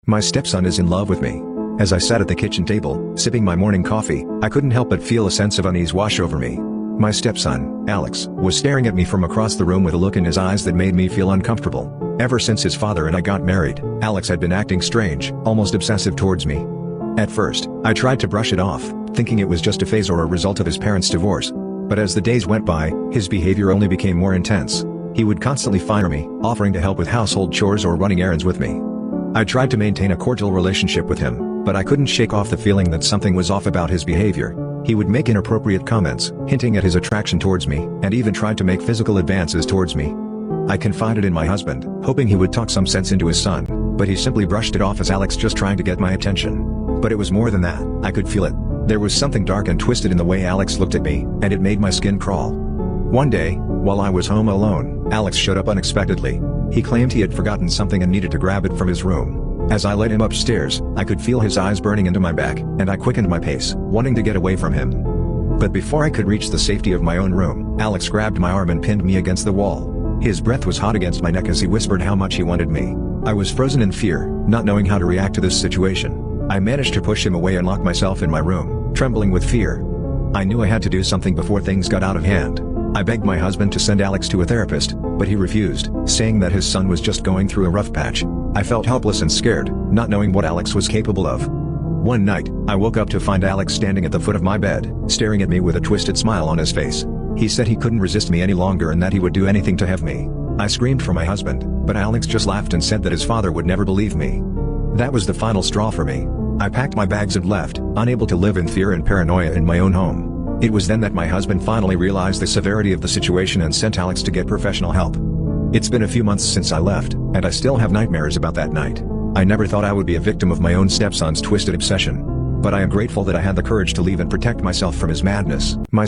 My stepson is in love with me. As I sat at the kitchen table, sipping my morning coffee, I couldn't help but feel a sense of unease wash over me. My stepson, Alex, was staring at me from across the room with a look in his eyes that made me feel uncomfortable. Ever since his father and I got married, Alex had been acting strange, almost obsessive towards me. At first, I tried to brush it off, thinking it was just a phase or a result of his parents' divorce. But as the days went by, his behavior only became more intense. He would constantly fire me, offering to help with household chores or running errands with me. I tried to maintain a cordial relationship with him, but I couldn't shake off the feeling that something was off about his behavior. He would make inappropriate comments, hinting at his attraction towards me, and even tried to make physical advances towards me. I confided in my husband, hoping he would talk some sense into his son, but he simply brushed it off as Alex just trying to get my attention. But it was more than that. I could feel it. There was something dark and twisted in the way Alex looked at me, and it made my skin crawl. One day, while I was home alone, Alex showed up unexpectedly. He claimed he had forgotten something and needed to grab it from his room. As I led him upstairs, I could feel his eyes burning into my back, and I quickened my pace, wanting to get away from him. But before I could reach the safety of my own room, Alex grabbed my arm and pinned me against the wall. His breath was hot against my neck as he whispered how much he wanted me. I was frozen in fear, not knowing how to react to this situation. I managed to push him away and lock myself in my room, trembling with fear. I knew I had to do something before things got out of hand. I begged my husband to send Alex to a therapist, but he refused, saying that his son was just going through a rough patch. I felt helpless and scared, not knowing what Alex was capable of. One night, I woke up to find Alex standing at the foot of my bed, staring at me with a twisted smile on his face. He said he couldn't resist me any longer and that he would do anything to have me. I screamed for my husband, but Alex just laughed and said that his father would never believe me. That was the final straw for me. I packed my bags and left, unable to live in fear and paranoia in my own home. It was then that my husband finally realized the severity of the situation and sent Alex to get professional help. It's been a few months since I left, and I still have nightmares about that night. I never thought I would be a victim of my own stepson's twisted obsession. But I am grateful that I had the courage to leave and protect myself from his madness. My